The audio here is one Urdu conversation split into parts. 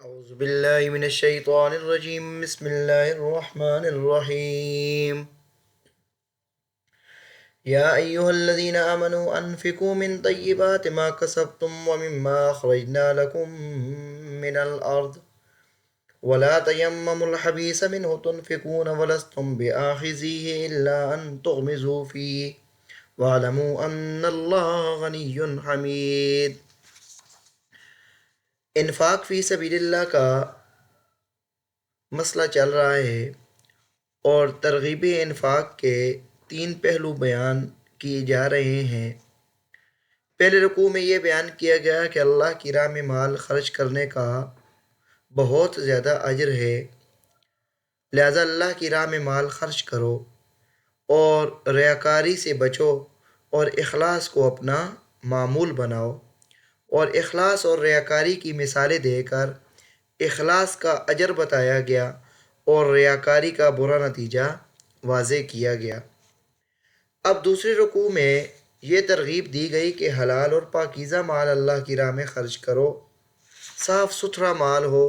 أعوذ بالله من الشيطان الرجيم بسم الله الرحمن الرحيم يا أيها الذين آمنوا أنفقوا من طيبات ما كسبتم ومما أخرجنا لكم من الأرض ولا تيمموا الخبيث منه تنفقون ولستم بآخذيه إلا أن تغمزوا فيه واعلموا أن الله غني حميد۔ انفاق فی سبیل اللہ کا مسئلہ چل رہا ہے اور ترغیب انفاق کے 3 پہلو بیان کیے جا رہے ہیں۔ پہلے رکوع میں یہ بیان کیا گیا کہ اللہ کی راہ میں مال خرچ کرنے کا بہت زیادہ اجر ہے، لہذا اللہ کی راہ میں مال خرچ کرو اور ریاکاری سے بچو اور اخلاص کو اپنا معمول بناؤ، اور اخلاص اور ریاکاری کی مثالیں دے کر اخلاص کا اجر بتایا گیا اور ریاکاری کا برا نتیجہ واضح کیا گیا۔ اب دوسرے رکوع میں یہ ترغیب دی گئی کہ حلال اور پاکیزہ مال اللہ کی راہ میں خرچ کرو، صاف ستھرا مال ہو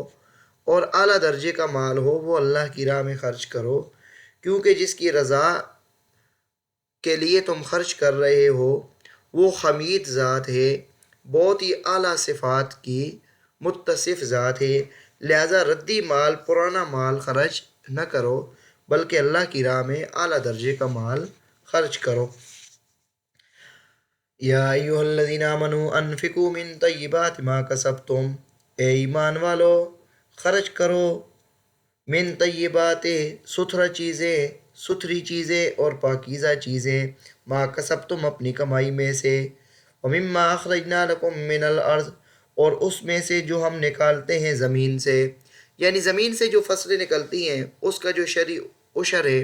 اور اعلیٰ درجے کا مال ہو وہ اللہ کی راہ میں خرچ کرو، کیونکہ جس کی رضا کے لیے تم خرچ کر رہے ہو وہ حمید ذات ہے، بہت ہی اعلیٰ صفات کی متصف ذات ہے، لہذا ردی مال پرانا مال خرچ نہ کرو بلکہ اللہ کی راہ میں اعلیٰ درجے کا مال خرچ کرو۔ یا ایھا الذین آمنوا انفقوا من طیبات ما کسبتم، اے ایمان والو خرچ کرو من طیبات ستھری چیزیں اور پاکیزہ چیزیں، ما کسبتم اپنی کمائی میں سے، ومما اخرجنا لکم من الارض اور اس میں سے جو ہم نکالتے ہیں زمین سے، یعنی زمین سے جو فصلیں نکلتی ہیں اس کا جو شرعی عشر ہے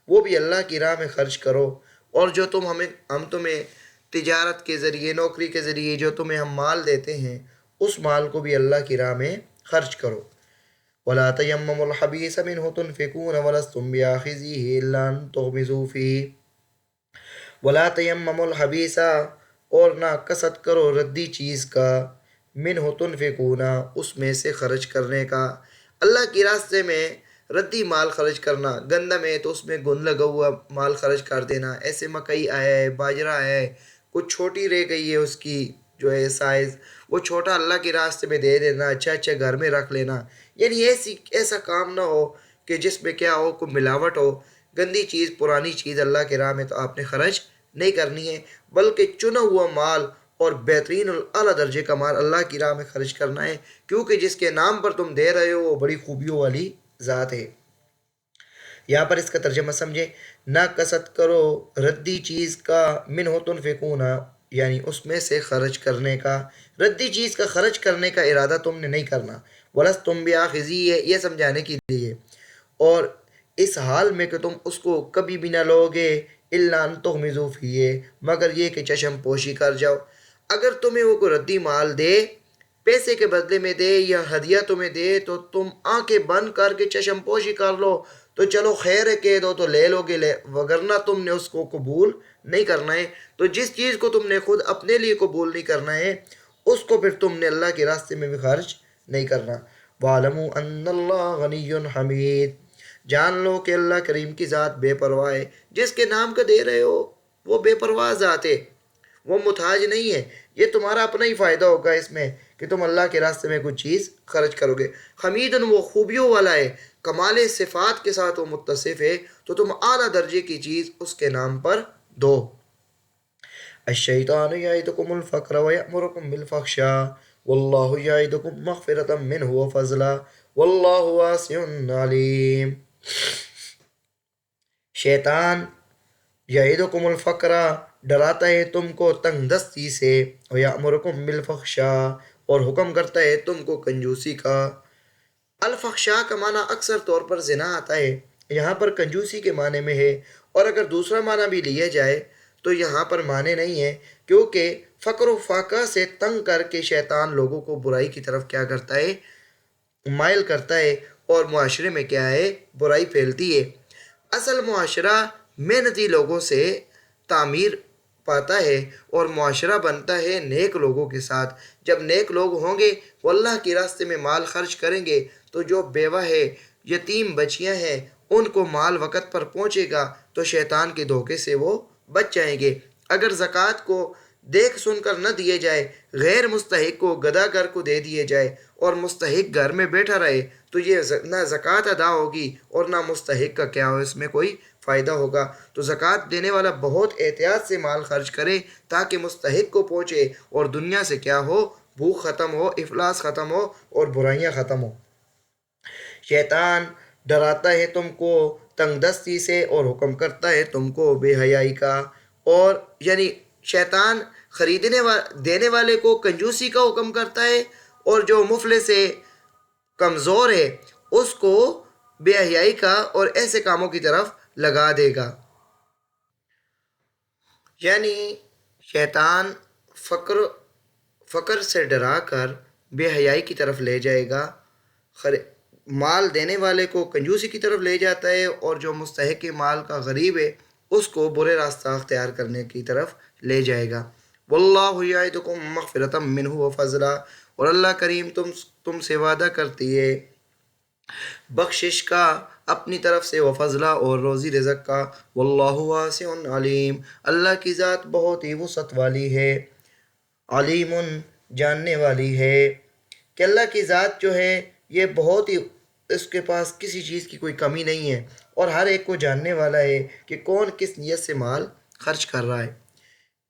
وہ بھی اللہ کی راہ میں خرچ کرو، اور جو ہم تمہیں تجارت کے ذریعے نوکری کے ذریعے جو تمہیں ہم مال دیتے ہیں اس مال کو بھی اللہ کی راہ میں خرچ کرو۔ وَلَا تَيَمَّمُوا الْخَبِيثَ مِنْهُ تُنْفِقُونَ وَلَسْتُمْ بِآخِذِيهِ إِلَّا أَن تُغْمِضُوا فِيهِ۔ وَلَا تَيَمَّمُوا الْخَبِيثَ اور نہ قصد کرو ردی چیز کا، منہ تنفقون اس میں سے خرچ کرنے کا، اللہ کے راستے میں ردی مال خرچ کرنا، گندم ہے تو اس میں گند لگا ہوا مال خرچ کر دینا، ایسے مکئی آیا ہے، باجرہ ہے، کچھ چھوٹی رہ گئی ہے اس کی جو ہے سائز، وہ چھوٹا اللہ کے راستے میں دے دینا، اچھا گھر میں رکھ لینا، یعنی ایسا کام نہ ہو کہ جس میں کیا ہو کوئی ملاوٹ ہو، گندی چیز پرانی چیز اللہ کے راہ میں تو آپ نے خرچ نہیں کرنی ہے، بلکہ چنا ہوا مال اور بہترین اور اعلیٰ درجے کا مال اللہ کی راہ میں خرچ کرنا ہے، کیونکہ جس کے نام پر تم دے رہے ہو وہ بڑی خوبیوں والی ذات ہے۔ یہاں پر اس کا ترجمہ سمجھے، نہ قصد کرو ردی چیز کا، منہ تنفقون یعنی اس میں سے خرچ کرنے کا، ردی چیز کا خرچ کرنے کا ارادہ تم نے نہیں کرنا، وَلَسْتُمْ بِآخِذِيهِ ہے یہ سمجھانے کے لیے، اور اس حال میں کہ تم اس کو کبھی بھی نہ لوگے، إِلَّا أَن تُغْمِضُوا فِيهِ مگر یہ کہ چشم پوشی کر جاؤ۔ اگر تمہیں وہ کوئی ردی مال دے، پیسے کے بدلے میں دے یا ہدیہ تمہیں دے تو تم آنکھیں بند کر کے چشم پوشی کر لو تو چلو خیر ہے، کہہ دو تو لے لو گے، وگرنہ تم نے اس کو قبول نہیں کرنا ہے۔ تو جس چیز کو تم نے خود اپنے لیے قبول نہیں کرنا ہے اس کو پھر تم نے اللہ کے راستے میں بھی خرچ نہیں کرنا۔ وَاعْلَمُوا أَنَّ اللَّهَ غَنِيٌّ حَمِيدٌ جان لو کہ اللہ کریم کی ذات بے پرواہ ہے، جس کے نام کا دے رہے ہو وہ بے پرواہ ذات ہے، وہ محتاج نہیں ہے، یہ تمہارا اپنا ہی فائدہ ہوگا اس میں کہ تم اللہ کے راستے میں کچھ چیز خرچ کرو گے۔ حمیدن وہ خوبیوں والا ہے، کمال صفات کے ساتھ وہ متصف ہے، تو تم اعلیٰ درجے کی چیز اس کے نام پر دو۔ الشیطان یعدکم الفقر ویأمرکم بالفحشاء واللہ یعدکم مغفرۃ منہ وفضلا واللہ واسع علیم۔ شیطان یعدکم الفقر ڈراتا ہے تم کو تنگ دستی سے، ویأمرکم بالفحشاء اور حکم کرتا ہے تم کو کنجوسی کا۔ الفحشاء کا معنی اکثر طور پر زنا آتا ہے، یہاں پر کنجوسی کے معنی میں ہے، اور اگر دوسرا معنی بھی لیا جائے تو یہاں پر معنی نہیں ہے، کیونکہ فقر و فاقہ سے تنگ کر کے شیطان لوگوں کو برائی کی طرف کیا کرتا ہے، مائل کرتا ہے، اور معاشرے میں کیا ہے برائی پھیلتی ہے۔ اصل معاشرہ محنتی لوگوں سے تعمیر پاتا ہے اور معاشرہ بنتا ہے نیک لوگوں کے ساتھ، جب نیک لوگ ہوں گے وہ اللہ کے راستے میں مال خرچ کریں گے تو جو بیوہ ہے، یتیم بچیاں ہیں، ان کو مال وقت پر پہنچے گا تو شیطان کے دھوکے سے وہ بچ جائیں گے۔ اگر زکوٰۃ کو دیکھ سن کر نہ دیے جائے، غیر مستحق کو گدا گر کو دے دیے جائے اور مستحق گھر میں بیٹھا رہے تو یہ نہ زکوٰۃ ادا ہوگی اور نہ مستحق کا کیا ہو، اس میں کوئی فائدہ ہوگا۔ تو زکوٰۃ دینے والا بہت احتیاط سے مال خرچ کرے تاکہ مستحق کو پہنچے اور دنیا سے کیا ہو، بھوک ختم ہو، افلاس ختم ہو اور برائیاں ختم ہو۔ شیطان ڈراتا ہے تم کو تنگ دستی سے اور حکم کرتا ہے تم کو بے حیائی کا، اور یعنی شیطان دینے والے کو کنجوسی کا حکم کرتا ہے، اور جو مفلس ہے، کمزور ہے، اس کو بے حیائی کا اور ایسے کاموں کی طرف لگا دے گا۔ یعنی شیطان فقر فقر سے ڈرا کر بے حیائی کی طرف لے جائے گا، مال دینے والے کو کنجوسی کی طرف لے جاتا ہے، اور جو مستحق مال کا غریب ہے اس کو برے راستہ اختیار کرنے کی طرف لے جائے گا۔ واللہ یعدکم مغفرۃ منہ وفضلا، اور اللہ کریم تم سے وعدہ کرتی ہے بخشش کا اپنی طرف سے، وفضلا اور روزی رزق کا۔ واللہ واسع علیم، اللہ کی ذات بہت ہی وسعت والی ہے، علیم جاننے والی ہے، کہ اللہ کی ذات جو ہے یہ بہت ہی، اس کے پاس کسی چیز کی کوئی کمی نہیں ہے، اور ہر ایک کو جاننے والا ہے کہ کون کس نیت سے مال خرچ کر رہا ہے۔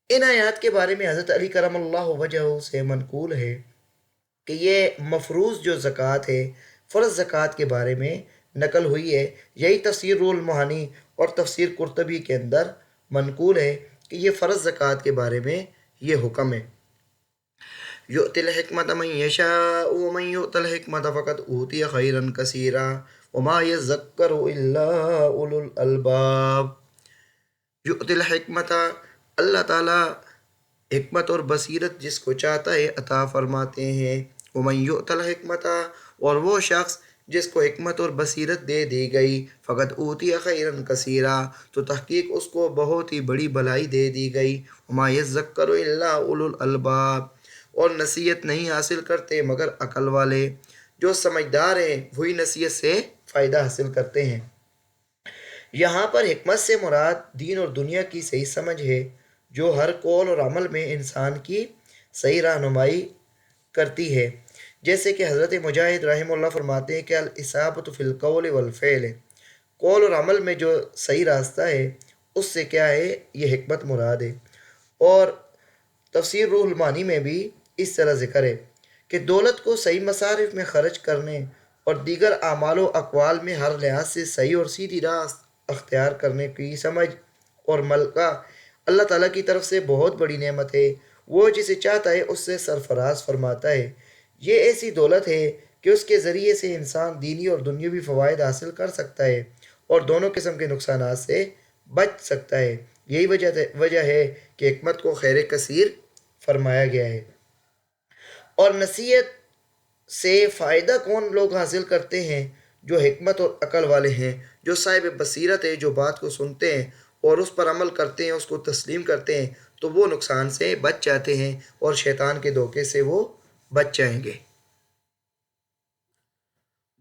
ان آیات کے بارے میں حضرت علی کرم اللہ وجہہ سے منقول ہے کہ یہ مفروض جو زکوٰۃ ہے، فرض زکوٰۃ کے بارے میں نقل ہوئی ہے۔ یہی تفسیر روح المعانی اور تفسیر قرطبی کے اندر منقول ہے کہ یہ فرض زکوٰۃ کے بارے میں یہ حکم ہے۔ یؤتی الحکمت من یشاء ومن یؤت الحکمت فقد اوتی خیرا کثیرا وما یذکر الا اولو الالباب۔ یؤتی الحکمت، اللہ تعالیٰ حکمت اور بصیرت جس کو چاہتا ہے عطا فرماتے ہیں۔ ومن یؤت الحکمت، اور وہ شخص جس کو حکمت اور بصیرت دے دی گئی، فقد اوتی خیرا کثیرا، تو تحقیق اس کو بہت ہی بڑی بھلائی دے دی گئی۔ وما یذکر الا اولو الالباب، اور نصیحت نہیں حاصل کرتے مگر عقل والے، جو سمجھدار ہیں وہی نصیحت سے فائدہ حاصل کرتے ہیں۔ یہاں پر حکمت سے مراد دین اور دنیا کی صحیح سمجھ ہے، جو ہر قول اور عمل میں انسان کی صحیح رہنمائی کرتی ہے۔ جیسے کہ حضرت مجاہد رحمہ اللہ فرماتے ہیں کہ الاصابۃ فی القول والفعل، قول اور عمل میں جو صحیح راستہ ہے اس سے کیا ہے، یہ حکمت مراد ہے۔ اور تفسیر روح المعانی میں بھی اس طرح ذکر ہے کہ دولت کو صحیح مصارف میں خرچ کرنے اور دیگر اعمال و اقوال میں ہر لحاظ سے صحیح اور سیدھی راہ اختیار کرنے کی سمجھ اور ملکہ اللہ تعالیٰ کی طرف سے بہت بڑی نعمت ہے، وہ جسے چاہتا ہے اس سے سرفراز فرماتا ہے۔ یہ ایسی دولت ہے کہ اس کے ذریعے سے انسان دینی اور دنیاوی فوائد حاصل کر سکتا ہے اور دونوں قسم کے نقصانات سے بچ سکتا ہے۔ یہی وجہ ہے کہ حکمت کو خیر کثیر فرمایا گیا ہے۔ اور نصیحت سے فائدہ کون لوگ حاصل کرتے ہیں؟ جو حکمت اور عقل والے ہیں، جو صاحب بصیرت ہے، جو بات کو سنتے ہیں اور اس پر عمل کرتے ہیں، اس کو تسلیم کرتے ہیں، تو وہ نقصان سے بچ جاتے ہیں اور شیطان کے دھوکے سے وہ بچ جائیں گے۔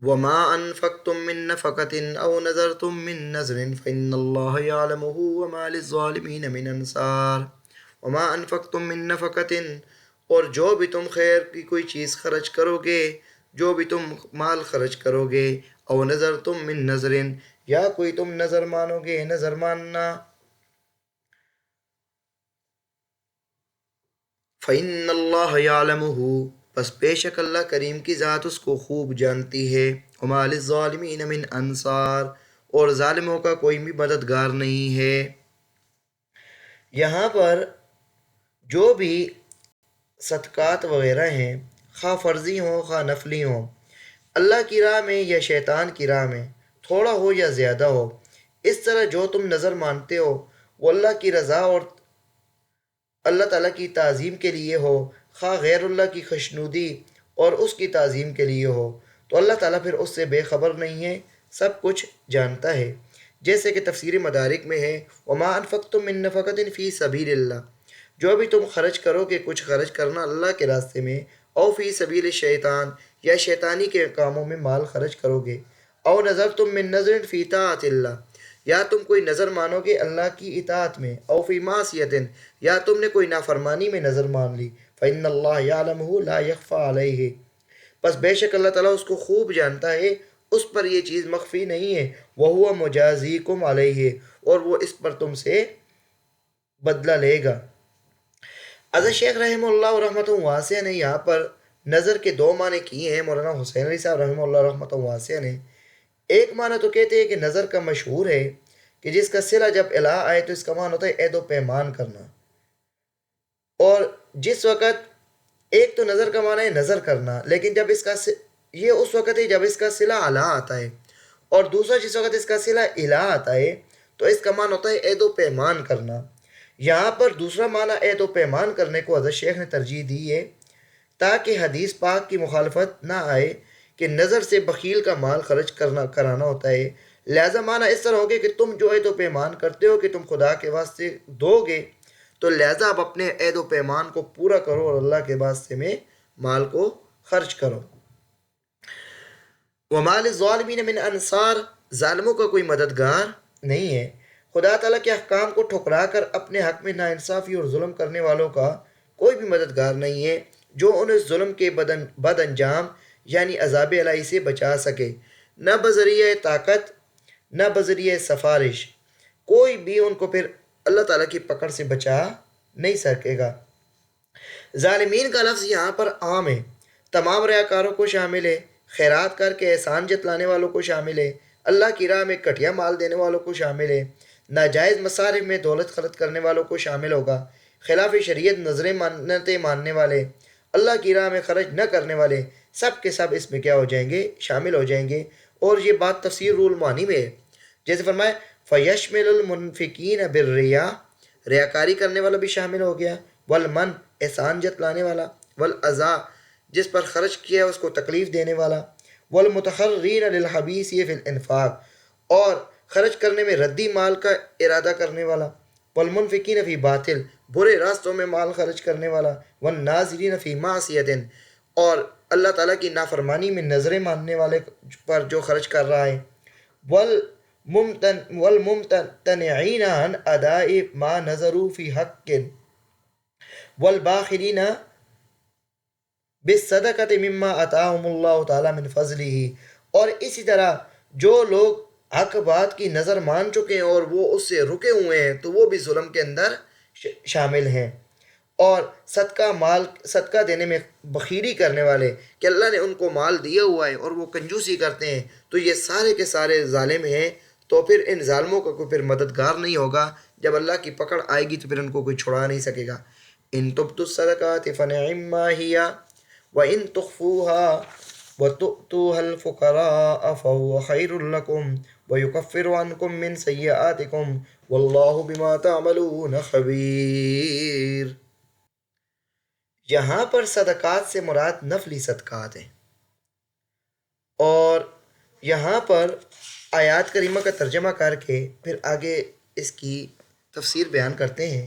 وما انفقتم من نفقة او نذرتم من نذر فإن الله يعلمه وما للظالمين من انصار۔ وما انفقتم من نفقة، اور جو بھی تم خیر کی کوئی چیز خرچ کرو گے، جو بھی تم مال خرچ کرو گے، او نذرتم من نذر، یا کوئی تم نظر مانو گے، نظر ماننا، فإن اللہ یعلمہ، بس بے شک اللہ کریم کی ذات اس کو خوب جانتی ہے۔ وما للظالمین من انصار، اور ظالموں کا کوئی بھی مددگار نہیں ہے۔ یہاں پر جو بھی صدقات وغیرہ ہیں، خواہ فرضی ہوں خواہ نفلی ہوں، اللہ کی راہ میں یا شیطان کی راہ میں، تھوڑا ہو یا زیادہ ہو، اس طرح جو تم نظر مانتے ہو وہ اللہ کی رضا اور اللہ تعالیٰ کی تعظیم کے لیے ہو، خواہ غیر اللہ کی خشنودی اور اس کی تعظیم کے لیے ہو، تو اللہ تعالیٰ پھر اس سے بے خبر نہیں ہے، سب کچھ جانتا ہے۔ جیسے کہ تفسیر مدارک میں ہے وما انفقتم من نفقۃ فی سبیل اللہ، جو بھی تم خرچ کرو گے کچھ خرچ کرنا اللہ کے راستے میں، او فی سبیل شیطان یا شیطانی کے کاموں میں مال خرچ کرو گے، او نظر تم من نظر فی طاعت اللہ یا تم کوئی نظر مانو گے اللہ کی اطاعت میں، او فی معصیت یا تم نے کوئی نافرمانی میں نظر مان لی، فإن اللہ یعلمہ لا یخفی علیہ، بس بے شک اللہ تعالیٰ اس کو خوب جانتا ہے، اس پر یہ چیز مخفی نہیں ہے، وَهُوَ مُجَازِيكُمْ عَلَيْهِ، اور وہ اس پر تم سے بدلہ لے گا۔ حضرت شیخ رحمہ اللہ رحمۃ واسعہ نے یہاں پر نظر کے دو معنی کیے ہیں، مولانا حسین علی صاحب رحمہ اللہ رحمۃ واسعہ نے۔ ایک معنی تو کہتے ہیں کہ نظر کا مشہور ہے کہ جس کا صلہ جب الہ آئے تو اس کا معنی ہوتا ہے عہد و پیمان کرنا، اور جس وقت ایک تو نظر کا معنی ہے نظر کرنا، لیکن جب اس کا یہ اس وقت ہے جب اس کا صلہ الہ آتا ہے، اور دوسرا جس وقت اس کا صلہ الہ آتا ہے تو اس کا معنی ہوتا ہے عہد و پیمان کرنا۔ یہاں پر دوسرا معنی عہد و پیمان کرنے کو حضرت شیخ نے ترجیح دی ہے تاکہ حدیث پاک کی مخالفت نہ آئے کہ نظر سے بخیل کا مال خرچ کرانا ہوتا ہے، لہذا معنی اس طرح ہوگا کہ تم جو عہد و پیمان کرتے ہو کہ تم خدا کے واسطے دو گے، تو لہذا اب اپنے عہد و پیمان کو پورا کرو اور اللہ کے واسطے میں مال کو خرچ کرو۔ وَمَا لِلظَّالِمِينَ مِنْ انصار، ظالموں کا کوئی مددگار نہیں ہے۔ خدا تعالیٰ کے احکام کو ٹھکرا کر اپنے حق میں ناانصافی اور ظلم کرنے والوں کا کوئی بھی مددگار نہیں ہے جو انہیں ظلم کے بد انجام یعنی عذاب الہی سے بچا سکے، نہ بذریعہ طاقت نہ بذریعہ سفارش، کوئی بھی ان کو پھر اللہ تعالیٰ کی پکڑ سے بچا نہیں سکے گا۔ ظالمین کا لفظ یہاں پر عام ہے، تمام ریاکاروں کو شامل ہے، خیرات کر کے احسان جتلانے والوں کو شامل ہے، اللہ کی راہ میں گھٹیا مال دینے والوں کو شامل ہے، ناجائز مصارف میں دولت خرچ کرنے والوں کو شامل ہوگا، خلاف شریعت نظریں منتیں ماننے والے، اللہ کی راہ میں خرچ نہ کرنے والے، سب کے سب اس میں کیا ہو جائیں گے؟ شامل ہو جائیں گے۔ اور یہ بات تفسیر رول معنی میں ہے، جیسے فرمائے فَيَشْمِلُ الْمُنْفِقِينَ بِالرِّيَاءِ، ریاکاری کرنے والا بھی شامل ہو گیا، والمن احسان جتلانے والا، والعزا جس پر خرچ کیا ہے اس کو تکلیف دینے والا، والمتخرین للحبیث فی الانفاق اور خرچ کرنے میں ردی مال کا ارادہ کرنے والا، والمنفقین فی باطل برے راستوں میں مال خرچ کرنے والا، والناظرین فی معصیت اور اللہ تعالیٰ کی نافرمانی میں نظریں ماننے والے پر جو خرچ کر رہا ہے، والممتنعین عن اداء ما نظروا فی حق، والباخلین بالصدقۃ مما آتاہم اللہ تعالیٰ من فضلہ، اور اسی طرح جو لوگ حق بات کی نظر مان چکے ہیں اور وہ اس سے رکے ہوئے ہیں تو وہ بھی ظلم کے اندر شامل ہیں، اور صدقہ دینے میں بخیلی کرنے والے کہ اللہ نے ان کو مال دیا ہوا ہے اور وہ کنجوسی کرتے ہیں تو یہ سارے کے سارے ظالم ہیں، تو پھر ان ظالموں کا کوئی پھر مددگار نہیں ہوگا، جب اللہ کی پکڑ آئے گی تو پھر ان کو کوئی چھڑا نہیں سکے گا۔ ان تبدوا الصدقات فنعما هي وان تخفوها وتؤتوها الفقراء فهو خير لكم ويكفر عنكم من سيئاتكم والله بما تعملون خبیر۔ یہاں پر صدقات سے مراد نفلی صدقات ہیں، اور یہاں پر آیات کریمہ کا ترجمہ کر کے پھر آگے اس کی تفسیر بیان کرتے ہیں۔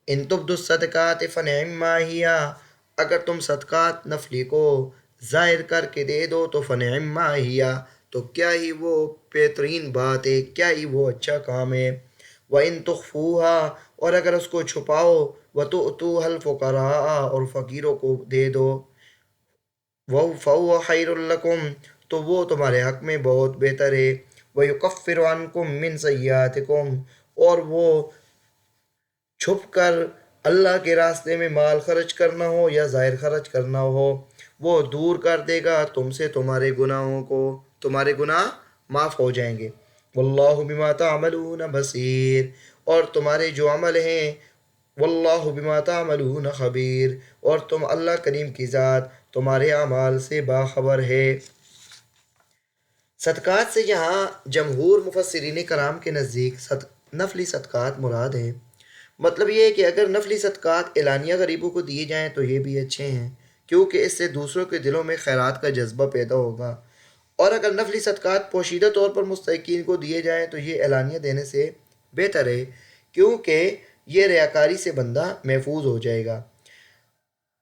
ان تبدوا الصدقات فنعما هي، اگر تم صدقات نفلی کو ظاہر کر کے دے دو تو فنعما هي، تو کیا ہی وہ بہترین بات ہے، کیا ہی وہ اچھا کام ہے۔ وَإِن تُخْفُوهَا، اور اگر اس کو چھپاؤ، وَتُؤْتُوهَا الْفُقَرَاءَ، اور فقیروں کو دے دو، فَهُوَ خَيْرٌ لَكُمْ، تو وہ تمہارے حق میں بہت بہتر ہے، وَيُكَفِّرُ عَنْكُم مِّن سَيِّئَاتِكُمْ، اور وہ چھپ کر اللہ کے راستے میں مال خرچ کرنا ہو یا ظاہر خرچ کرنا ہو، وہ دور کر دے گا تم سے تمہارے گناہوں کو، تمہارے گناہ معاف ہو جائیں گے۔ واللہ بما تعملون بصیر، اور تمہارے جو عمل ہیں، واللہ بما تعملون خبیر، اور تم اللہ کریم کی ذات تمہارے اعمال سے باخبر ہے۔ صدقات سے یہاں جمہور مفسرین کرام کے نزدیک نفلی صدقات مراد ہیں۔ مطلب یہ ہے کہ اگر نفلی صدقات اعلانیہ غریبوں کو دیے جائیں تو یہ بھی اچھے ہیں، کیونکہ اس سے دوسروں کے دلوں میں خیرات کا جذبہ پیدا ہوگا، اور اگر نفلی صدقات پوشیدہ طور پر مستحقین کو دیے جائیں تو یہ اعلانیہ دینے سے بہتر ہے، کیونکہ یہ ریاکاری سے بندہ محفوظ ہو جائے گا۔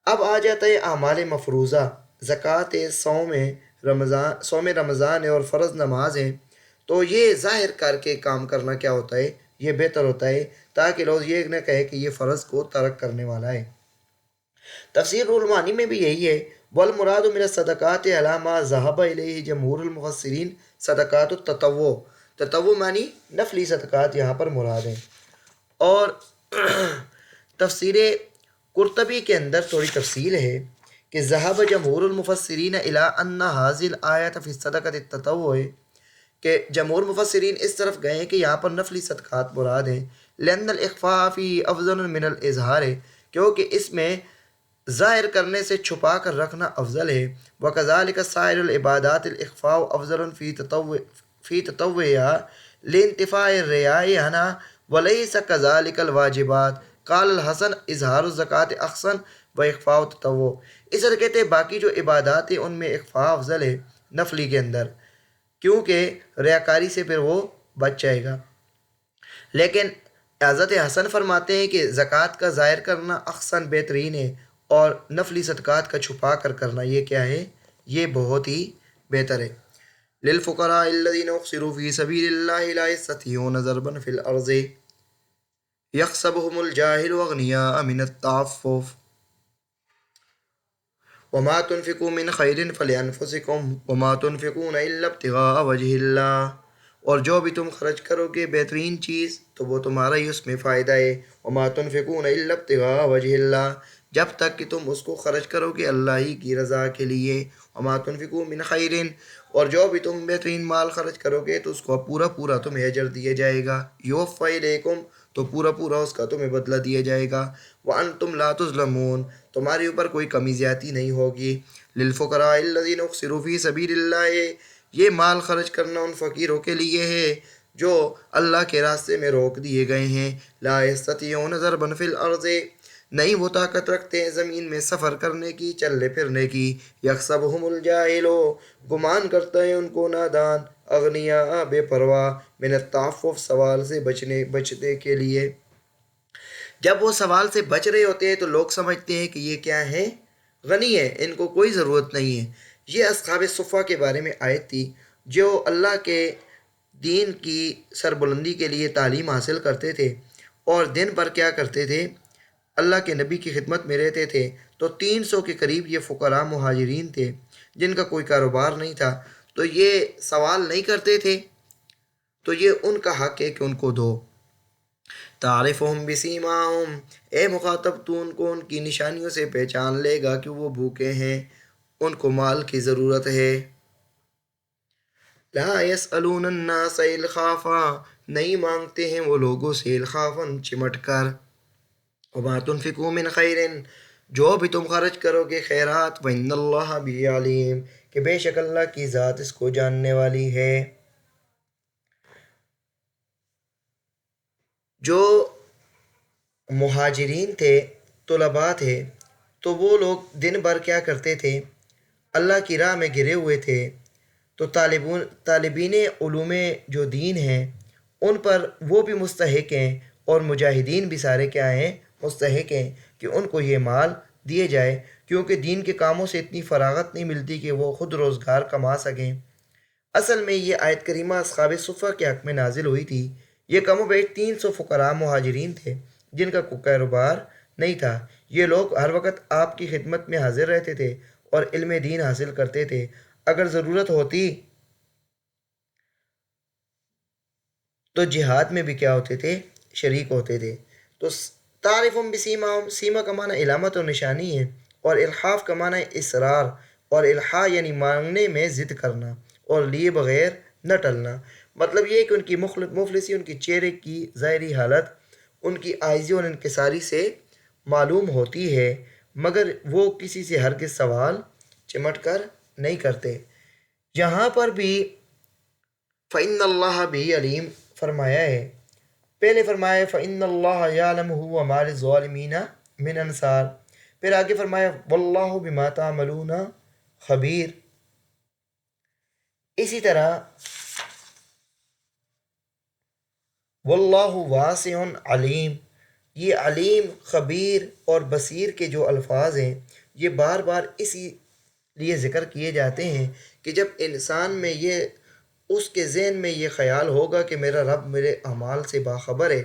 اب آ جاتا ہے اعمال مفروضہ، زکوٰۃ ہے، صوم رمضان ہے اور فرض نماز ہے۔ تو یہ ظاہر کر کے کام کرنا کیا ہوتا ہے، یہ بہتر ہوتا ہے، تاکہ لوگ یہ نہ کہے کہ یہ فرض کو ترک کرنے والا ہے۔ تفسیر المعانی میں بھی یہی ہے، والمراد من الصدقات علی ما ذهب الیہ جمہور المفسرین صدقات التطوع، تطوع معنی نفلی صدقات یہاں پر مراد ہیں۔ اور تفسیر قرطبی کے اندر تھوڑی تفصیل ہے کہ ذهب جمہور المفسرین الی ان هذه الآیۃ فی الصدقۃ التطوع، کہ جمہور مفسرین اس طرف گئے ہیں کہ یہاں پر نفلی صدقات مراد ہیں، لأن الاخفاء فی افضل من الاظہار، کیونکہ اس میں ظاہر کرنے سے چھپا کر رکھنا افضل ہے۔ وَكَذَلِكَ سائر العبادات الاخفاء افضل فی تطوعها لانتفاء الرياء عنها وليس كذلك الواجبات، قال الحسن اظہار الزکوٰۃ احسن واخفاء التطوع۔ اس طرح کہتے ہیں باقی جو عبادات ہیں ان میں اخفاء افضل ہے نفلی کے اندر، کیونکہ ریاکاری سے پھر وہ بچ جائے گا۔ لیکن حضرت حسن فرماتے ہیں کہ زکوٰۃ کا ظاہر کرنا احسن بہترین ہے، اور نفلی صدقات کا چھپا کر کرنا یہ کیا ہے، یہ بہت ہی بہتر ہے۔ للفقراء الذين احصروا في سبيل الله لا يستطيعون ضربا في الارض يحسبهم الجاهل اغنياء من التعفف وما تنفقوا من خیر فلانفسکم وما تنفقون الا ابتغاء وجہ اللہ، اور جو بھی تم خرچ کرو گے بہترین چیز تو وہ تمہارا ہی اس میں فائدہ ہے۔ وما تنفقون الا ابتغاء وجہ اللہ، جب تک کہ تم اس کو خرچ کرو گے اللہ ہی کی رضا کے لیے۔ وما تنفقوا من خیر، اور جو بھی تم بہترین مال خرچ کرو گے تو اس کو پورا پورا تمہیں اجر دیا جائے گا، یوفی الیکم، تو پورا پورا اس کا تمہیں بدلہ دیا جائے گا۔ وانتم لا تظلمون، تمہارے اوپر کوئی کمی زیادتی نہیں ہوگی۔ للفقراء الذین احصروا فی سبیل اللہ، یہ مال خرچ کرنا ان فقیروں کے لیے ہے جو اللہ کے راستے میں روک دیے گئے ہیں۔ لا یستطیعون ضربا فی الارض، نہیں وہ طاقت رکھتے ہیں زمین میں سفر کرنے کی، چلنے پھرنے کی۔ یحسبهم الجاہل، گمان کرتا ہے ان کو نادان، اغنیاء بے پرواہ، من التعفف، سوال سے بچنے کے لیے۔ جب وہ سوال سے بچ رہے ہوتے ہیں تو لوگ سمجھتے ہیں کہ یہ کیا ہے، غنی ہے، ان کو کوئی ضرورت نہیں ہے۔ یہ اصحاب صفہ کے بارے میں آیت تھی، جو اللہ کے دین کی سربلندی کے لیے تعلیم حاصل کرتے تھے اور دن بھر کیا کرتے تھے، اللہ کے نبی کی خدمت میں رہتے تھے۔ تو 300 کے قریب یہ فقراء مہاجرین تھے جن کا کوئی کاروبار نہیں تھا، تو یہ سوال نہیں کرتے تھے، تو یہ ان کا حق ہے کہ ان کو دو۔ تعرفہم بسیماہم، اے مخاطب تو ان کو ان کی نشانیوں سے پہچان لے گا کہ وہ بھوکے ہیں، ان کو مال کی ضرورت ہے۔ لا یسألون الناس الخافا، نہیں مانگتے ہیں وہ لوگوں سے الخافا چمٹ کر۔ وما تنفقوا من خیر، جو بھی تم خرچ کرو گے خیرات، وإن اللہ بہ علیم، کہ بے شک اللہ کی ذات اس کو جاننے والی ہے۔ جو مہاجرین تھے، طلباء تھے، تو وہ لوگ دن بھر کیا کرتے تھے، اللہ کی راہ میں گرے ہوئے تھے۔ تو طالبین علوم جو دین ہیں ان پر وہ بھی مستحق ہیں، اور مجاہدین بھی سارے کیا ہیں، مستحق ہیں کہ ان کو یہ مال دیے جائے، کیونکہ دین کے کاموں سے اتنی فراغت نہیں ملتی کہ وہ خود روزگار کما سکیں۔ اصل میں یہ آیت کریمہ اصحاب صفہ کے حق میں نازل ہوئی تھی۔ یہ کم و بیش 300 فقراء مہاجرین تھے جن کا کوئی کاروبار نہیں تھا۔ یہ لوگ ہر وقت آپ کی خدمت میں حاضر رہتے تھے اور علم دین حاصل کرتے تھے، اگر ضرورت ہوتی تو جہاد میں بھی کیا ہوتے تھے، شریک ہوتے تھے۔ تو تعرفہم بسیماہم، سیما کا معنی علامت اور نشانی ہے، اور الحاف کا معنی اصرار، اور الحا یعنی مانگنے میں ضد کرنا اور لیے بغیر نہ ٹلنا۔ مطلب یہ ہے کہ ان کی مفلسی، ان کی چہرے کی ظاہری حالت ان کی عاجزی اور انکساری سے معلوم ہوتی ہے، مگر وہ کسی سے ہرگز سوال چمٹ کر نہیں کرتے۔ یہاں پر بھی فَإِنَّ اللَّهَ بِهِ علیم فرمایا ہے، پہلے فرمایا ہے فَإِنَّ اللَّهَ يَعْلَمُ وَمَا لِلظَّالِمِينَ مِنْ انصار، پھر آگے فرمایا وَاللَّهُ بِمَا تَعْمَلُونَ خبیر۔ اسی طرح وَاللَّهُ وَاسِعٌ علیم، یہ علیم، خبیر اور بصیر کے جو الفاظ ہیں یہ بار بار اسی لیے ذکر کیے جاتے ہیں کہ جب انسان میں یہ اس کے ذہن میں یہ خیال ہوگا کہ میرا رب میرے اعمال سے باخبر ہے،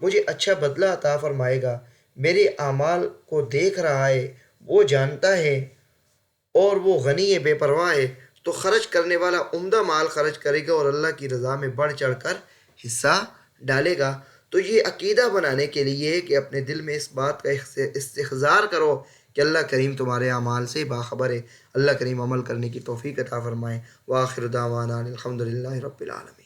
مجھے اچھا بدلہ عطا فرمائے گا، میرے اعمال کو دیکھ رہا ہے، وہ جانتا ہے اور وہ غنی ہے، بے پرواہ ہے، تو خرچ کرنے والا عمدہ مال خرچ کرے گا اور اللہ کی رضا میں بڑھ چڑھ کر حصہ ڈالے گا۔ تو یہ عقیدہ بنانے کے لیے ہے کہ اپنے دل میں اس بات کا استحضار کرو کہ اللہ کریم تمہارے اعمال سے باخبر ہے۔ اللہ کریم عمل کرنے کی توفیق عطا فرمائے۔ وآخر دعوانا الحمد للہ رب العالمین۔